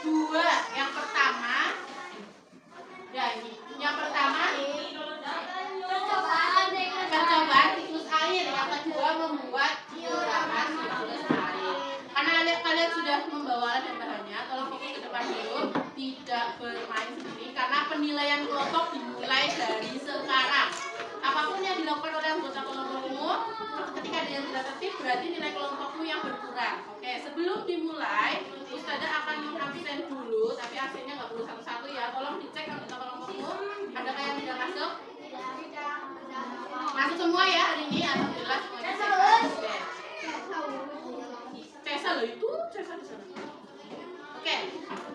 dua. Yang pertama, ya ini. Yang pertama percobaan siklus air. Yang kedua membuat dioramas siklus air. Karena kalian sudah membawa alat dan bahannya, tolong fokus ke depan dulu, tidak bermain sendiri. Karena penilaian kelompok dimulai dari sekarang. Apapun yang dilakukan oleh anggota kelompokmu, ketika ada yang tidak tertib, berarti nilai kelompokmu yang berkurang. Oke, sebelum dimulai, Ustazah akan absen dulu, tapi absennya nggak perlu satu-satu ya. Tolong dicek anggota kelompokmu, adakah yang tidak masuk? Masuk semua ya hari ini, alhamdulillah semuanya sehat. Oke. Cesa loh itu, Cesa di sana. Oke.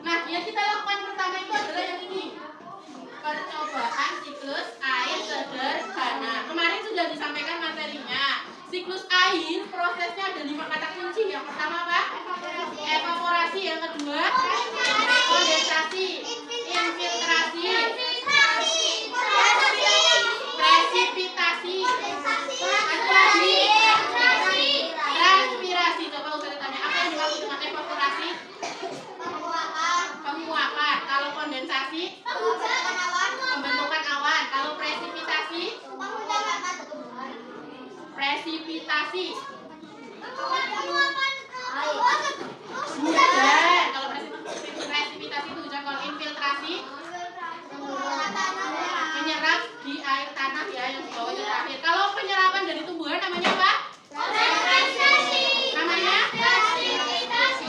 Nah, yang kita lakukan pertama itu adalah yang ini. Percobaan siklus air sederhana. Kemarin sudah disampaikan materinya. Siklus air prosesnya ada 5 kata kunci. Yang pertama apa? Evaporasi. Yang kedua kondensasi, infiltrasi, presipitasi, transpirasi. Coba Ustazah tanya, apa yang dimaksud dengan evaporasi? Penguapan. Kalau kondensasi, pembentukan awan. Kalau presipitasi, hujan. Kalau presipitasi itu hujan. Kalau infiltrasi, menyerap di air tanah ya, yang di bawahnya terakhir. Kalau penyerapan dari tumbuhan namanya apa? Namanya transpirasi.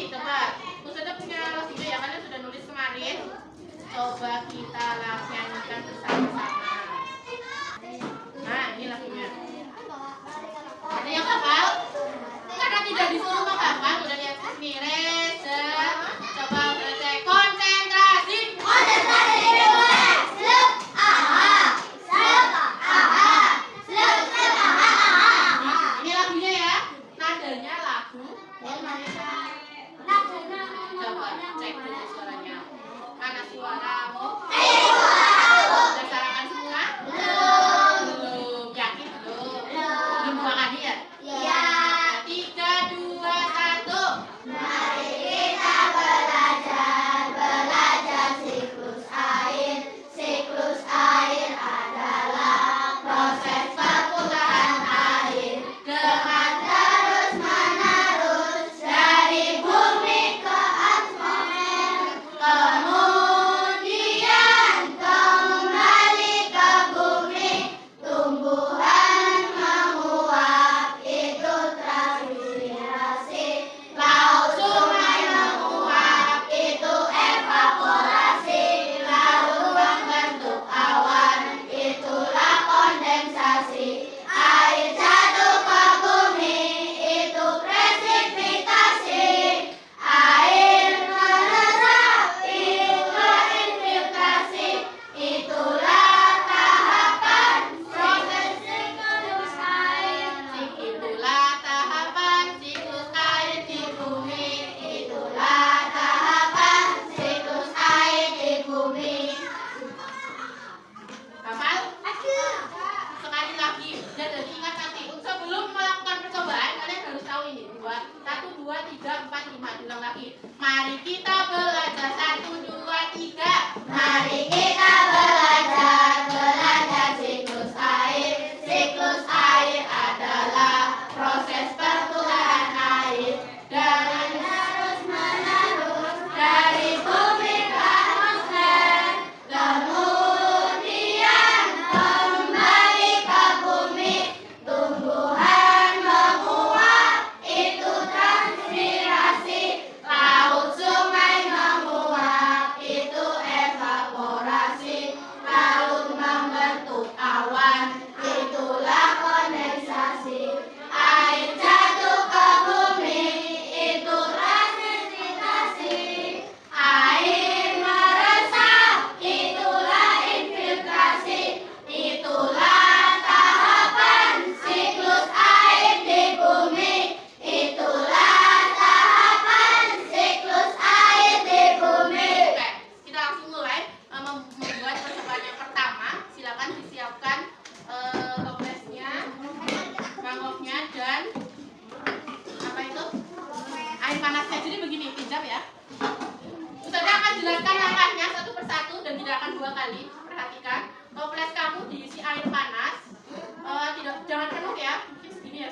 Coba Ustazah punya lagunya ya, kalian sudah nulis kemarin. Coba kita nyanyikan bersama-sama. Nah, ini lagunya. Ada yang hafal? Karena tidak disuruh menghafal, udah lihat sini. Reza, coba cek konsentrasi. Ini lagunya ya. Nadanya lagu. Coba cek dulu suaranya. Mana suaramu? Sudah sarapan semua? Belum. Yakin belum? Belum 2 kali ya? 3, 2, 1. Mari kita belajar siklus air. Siklus air adalah proses perputaran air dengan terus menerus dari bumi ke atmosfer, kemudian kembali ke bumi. Tumbuhan menguap, itu transpirasi. Laut sungai menguap, itu evaporasi. Lalu membentuk awan, itulah kondensasi. Air jatuh ke bumi, itu presipitasi. Air meresap, itu infiltrasi. Itulah tahapan proses siklus air. Itulah tahapan siklus air di bumi. Itulah tahapan siklus air di bumi. Hafal? Sekali lagi, dan ingat nanti sebelum melakukan percobaan kalian harus tahu ini 1, 2, 3, 4, 5. Diulang lagi. Mari kita belajar 1, 2, 3. Mari kita belajar siklus air. Siklus air adalah proses perputaran air dengan terus menerus dari bumi ke atmosfer, kemudian kembali ke bumi. Tumbuhan menguap, itu transpirasi. Laut sungai menguap, itu evaporasi.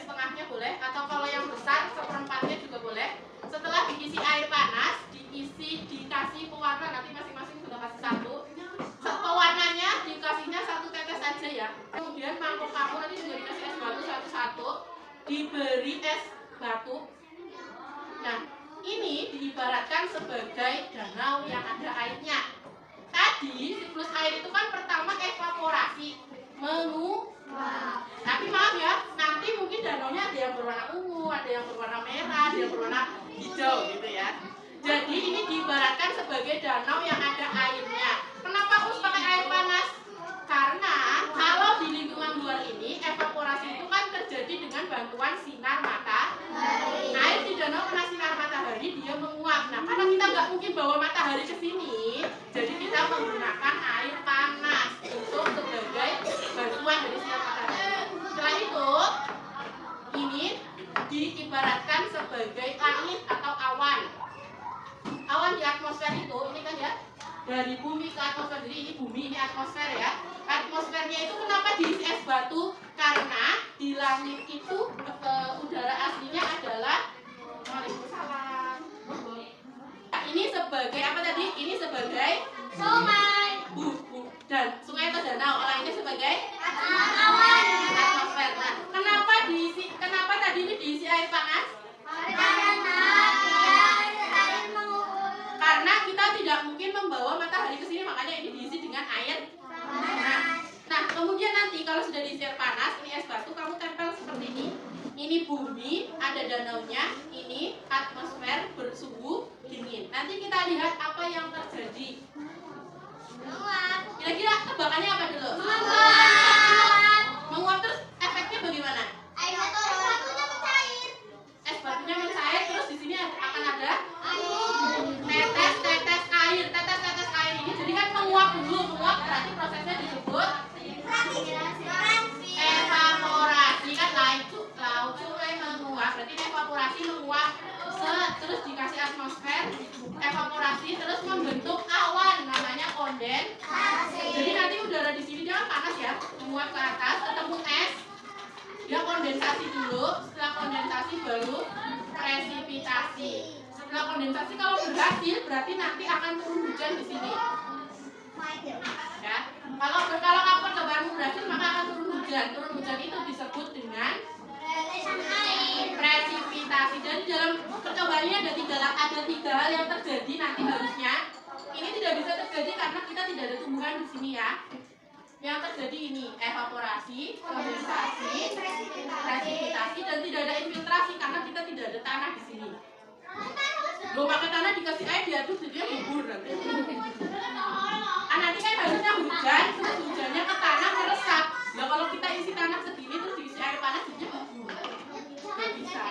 setengahnya boleh, atau kalau yang besar seperempatnya juga boleh. Setelah diisi air panas, dikasih pewarna, nanti masing-masing sudah kasih satu. Pewarnanya dikasihnya 1 tetes aja ya. Kemudian mangkok kamu nanti juga dikasih es batu satu-satu, diberi es batu. Nah, ini diibaratkan sebagai danau yang ada airnya. Tadi siklus air itu kan pertama evaporasi, menguap. Tapi maaf ya, nanti mungkin danaunya ada yang berwarna ungu, ada yang berwarna merah, ada yang berwarna hijau gitu ya. Jadi ini diibaratkan sebagai danau yang ada airnya. Kenapa harus pakai air panas? Karena kalau di lingkungan luar ini evaporasi itu kan terjadi dengan bantuan sinar matahari. Air di danau kena sinar matahari dia menguap. Nah, karena kita nggak mungkin bawa matahari ke sini, jadi kita menggunakan air panas untuk sebagai bantuan dari sinar matahari. Setelah itu, ini diibaratkan sebagai langit atau awan. Awan di atmosfer itu, ini kan ya, dari bumi ke atmosfer. Jadi ini bumi, ini atmosfer ya. Atmosfernya itu kenapa diisi es batu? Karena di langit itu udara aslinya adalah Waalaikumsalam. Ini sebagai apa tadi? Ini sebagai sungai. Dan sungai atau danau. Orang ini sebagai awan. Atmosfer. Nah, kenapa tadi ini diisi air panas? Karena kita tidak mungkin membawa matahari ke sini, makanya ini diisi dengan air panas. Nah, kemudian nanti kalau sudah diisi air panas, ini es batu, kamu tempel seperti ini. Ini bumi, ada danaunya, ini atmosfer bersuhu dingin. Nanti kita lihat apa yang terjadi. Kira-kira tebakannya apa dulu? Menguap, terus efeknya bagaimana? Es batunya mencair, terus di sini akan ada tetes-tetes air. Tetes-tetes air ini jadi kan menguap dulu. Menguap berarti prosesnya disebut evaporasi. Kan laut sungai menguap, berarti evaporasi menguap. Terus dikasih atmosfer, evaporasi, terus membentuk awan, namanya kondensasi. Jadi nanti udara di sini jangan panas ya, menguap ke atas, ketemu es, dia kondensasi dulu. Setelah kondensasi baru presipitasi. Setelah kondensasi kalau berhasil, berarti nanti akan turun hujan di sini. Ya, kalau kapur lebaran berhasil maka akan turun hujan. Turun hujan itu disebut dengan presipitasi. Dan dalam percobaan ini ada tiga hal yang terjadi nanti harusnya. Ini tidak bisa terjadi karena kita tidak ada tumbuhan di sini ya. Yang terjadi ini evaporasi, kondensasi, presipitasi, dan tidak ada infiltrasi karena kita tidak ada tanah di sini. Lo pakai tanah dikasih air diaduk jadinya gugur nanti. Nanti kan harusnya hujan, terus hujannya ke tanah meresap. Nah kalau kita isi tanah segini terus diisi air panas jadinya gugur. Nggak bisa.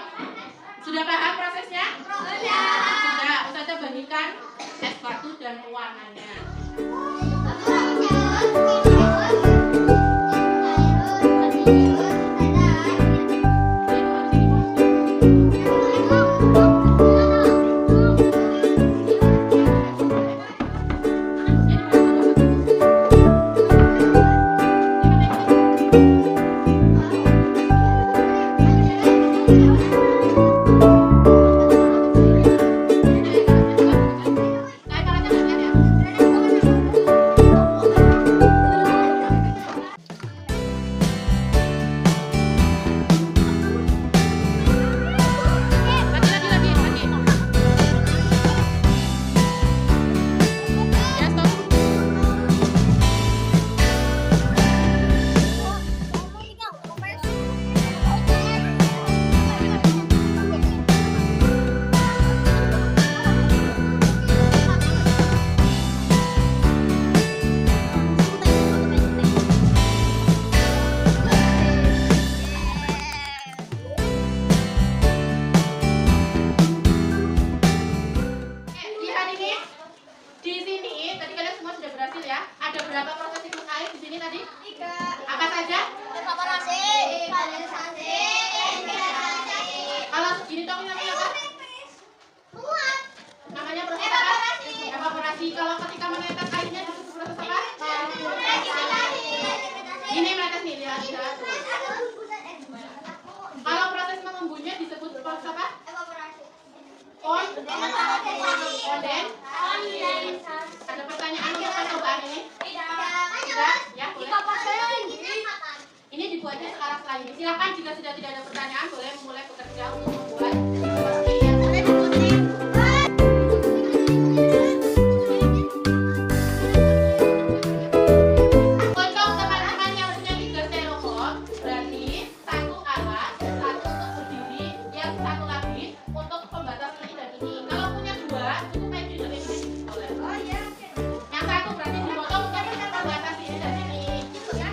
Sudah paham prosesnya? Sudah. Ustazah bagikan es batu dan pewarnanya. Onden? Ada pertanyaan untuk percobaan ini? Tidak? Ya, boleh. Ini dibuatnya sekarang lagi. Silakan jika sudah tidak ada pertanyaan, boleh memulai bekerja untuk membuat seperti yang boleh diikuti. Untuk teman-teman yang punya 3 styrofoam, berarti satu alas, satu untuk berdiri, yang satu lagi untuk pembatas ini dan ini. Kalau punya 2, cukup kayak gini boleh. Yang satu berarti dipotong untuk pembatas ini dan ini. Ya.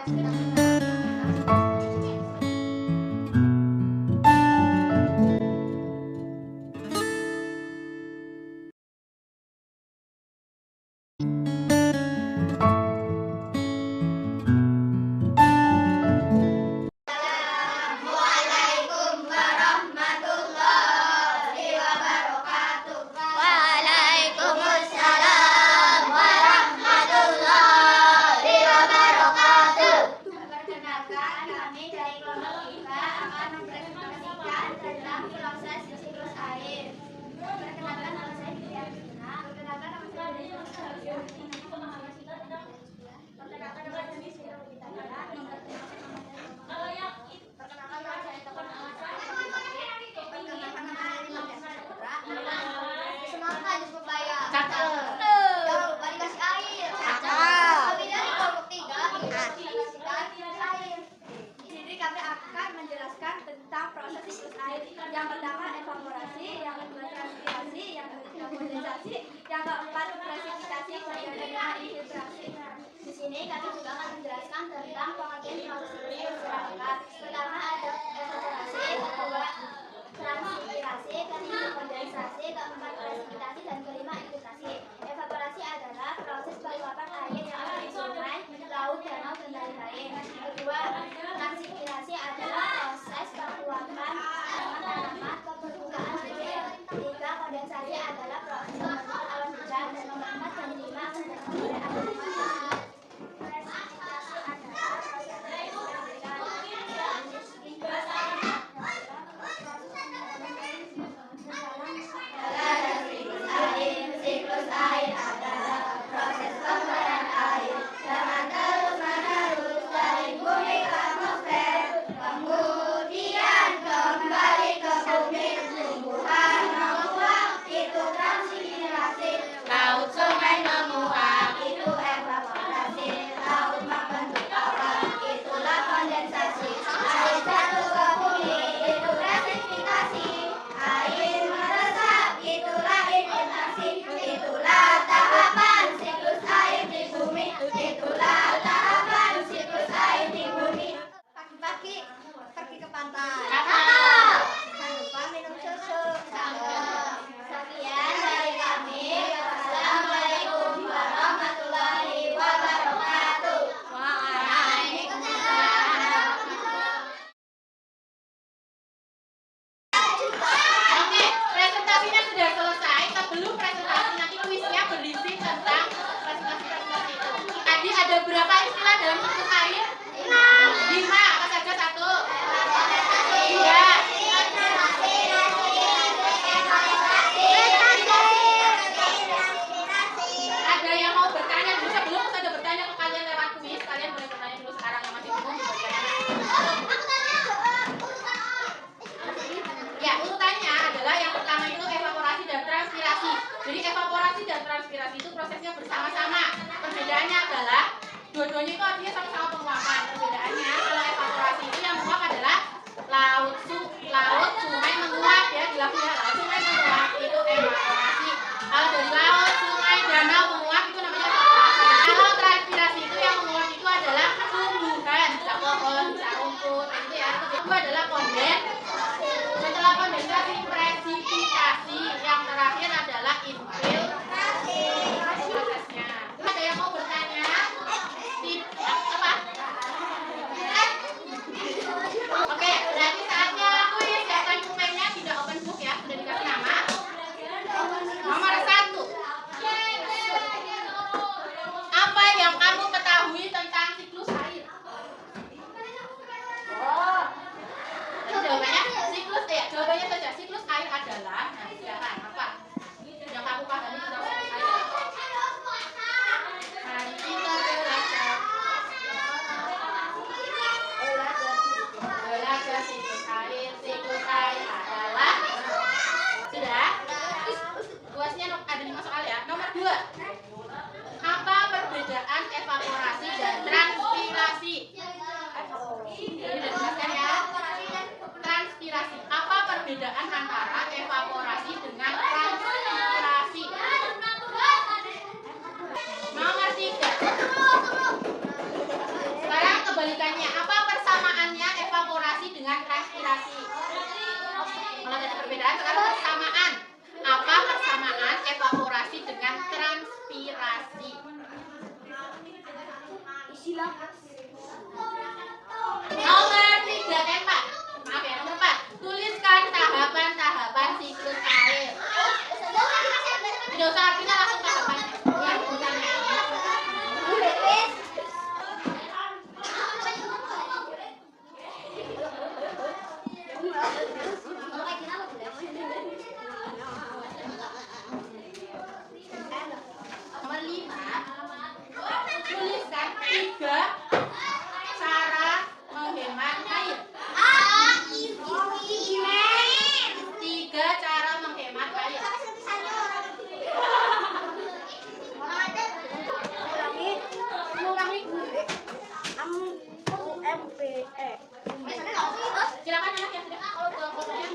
Assalamualaikum warahmatullahi wabarakatuh. Waalaikumsalam warahmatullahi wabarakatuh. Perkenalkan, kami dari kelompok 3 akan mempresentasikan tentang proses siklus air. Perkenalkan, nama saya Diana. Perkenalkan, nama saya Diana. Perkenalkan, nama saya Diana. Semangat supaya jangan lupa dikasih air. Kami dari kelompok 3 air. Di sini kami akan menjelaskan tentang proses siklus air. Yang pertama evaporasi, yang kedua transpirasi, yang ketiga kondensasi, yang keempat presipitasi, dan yang kelima infiltrasi. Di sini kami juga akan menjelaskan tentang pengertian proses ini secara lengkap. Pertama ada evaporasi, kedua transpirasi, ketiga kondensasi, keempat presipitasi, dan kelima infiltrasi. Evaporasi adalah proses peluapan air yang ada di sungai, laut, danau, dan lain-lain. Kedua, transpirasi adalah proses peluapan tanaman ke permukaan air. Ketiga, kondensasi adalah proses pembentukan awan hujan. Dan nomor 4 dan 5 terdapat pada awan hujan. Presipitasi adalah proses siklus air adalah proses pembayaran air dengan terus-menerus dari bumi ke atmosfer, kemudian kembali ke bumi, tumbuhan menguap, itu transpirasi. Laut sungai menguap, itu evaporasi. Laut membentuk awan, itulah kondensasi. Air jatuh ke bumi, itu presipitasi. Air meresap, itulah infiltrasi. Itulah tahapan siklus air di bumi. Itulah tahapan siklus air di bumi. Pagi-pagi pergi ke pantai. Jangan lupa minum susu. Sekian dari kami. Wassalamualaikum warahmatullahi wabarakatuh. Waalaikumsalam. Oke, presentasinya sudah selesai. Sebelum presentasi nanti kuisnya berisi tentang presentasi itu. Tadi ada berapa istilah dalam siklus air? 5. Apa saja? 1, 2. Ada yang mau bertanya? Sebelum saya bertanya ke kalian lewat kuis, kalian boleh bertanya dulu sekarang yang masih bingung di bagian ya, urutannya adalah yang pertama itu evaporasi dan transpirasi. Jadi evaporasi dan transpirasi itu prosesnya bersama-sama. Perbedaannya adalah dua-duanya itu artinya sama-sama penguapan. Perbedaannya kalau evaporasi itu yang menguap adalah laut, sungai menguap ya, dilakukan laut, sungai menguap itu evaporasi. Kalau dari laut, sungai, danau menguap itu namanya evaporasi. Kalau transpirasi itu yang menguap itu adalah tumbuhan, bisa pohon, bisa rumput, itu ya. Itu adalah kondensasi. Setelah kondensasi, presipitasi. Yang terakhir adalah infiltrasi. Prosesnya. Ada yang mau bertanya? Apa? Oke, berarti saatnya kuis. Siapkan pulpennya, tidak open book ya. Sudah dikasih nama. Nomor 1. Apa yang kamu ketahui tentang siklus air? Jawabannya siklus ya. Jawabannya saja siklus air adalah. Nah, silakan apa? Yang kamu pahami tentang siklus air? Mari kita belajar siklus air. Siklus air adalah. Sudah? Tuasnya ada 5 soal ya. Nomor 2. Apa perbedaan evaporasi dan transpirasi? Ini sudah dijelaskan ya. Transpirasi. Apa perbedaan antara evaporasi dengan transpirasi? Nomor 3. Sekarang kembali pelajaran. Sekarang persamaan. Apa persamaan evaporasi dengan transpirasi? Nomor 3, Pak. Maaf ya, nomor 4. Tuliskan tahapan-tahapan siklus air. Tidak usah artinya, langsung tahapan. Ya, misalnya. Nomor 5. Tuliskan 3 cara menghemat air. 3 cara menghemat air. Silakan anak yang sudah fotonya.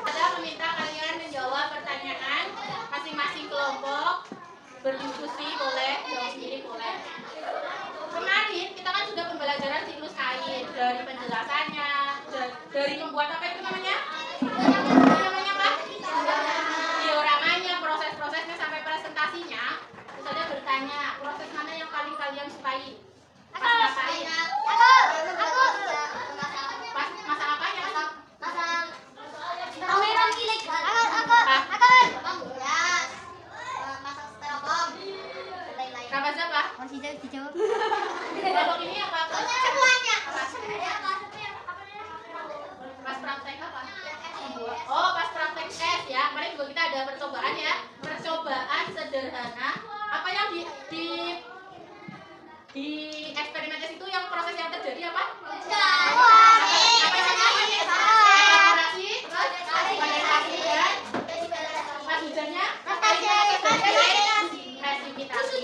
Saya meminta kalian menjawab pertanyaan masing-masing kelompok, berdiskusi boleh, jawab sendiri boleh. Kemarin kita kan sudah pembelajaran siklus air, dari penjelasannya, dari membuat apa itu namanya? Namanya apa? Dioramanya, proses-prosesnya sampai presentasinya. Terus ada bertanya, proses mana yang paling kalian sukai? Pas ngapain? Pas masak apa ya? Kapan siapa? Kelompok ini apa? Semuanya. Pas praktek apa? Oh, pas praktek tes ya. Kemarin juga kita ada percobaan ya. Percobaan sederhana. Apa yang di eksperimen tes itu yang proses yang terjadi apa? Apa namanya? Evaporasi, kondensasi dan pas hujannya presipitasi.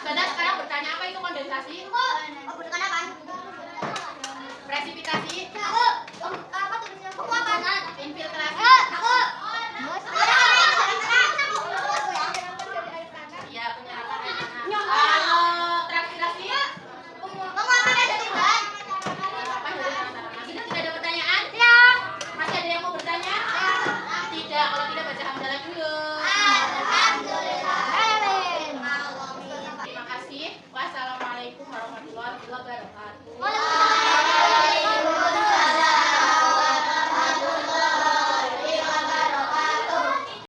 Saudara sekarang bertanya apa itu kondensasi? Presipitasi, infiltrasi. Iya, penyerapan air tanah. Kalau transpirasi apa masih tidak ada pertanyaan? Masih ada yang mau bertanya? Tidak. Kalau tidak baca hamdalah dulu. Terima kasih. Wassalamualaikum warahmatullahi wabarakatuh.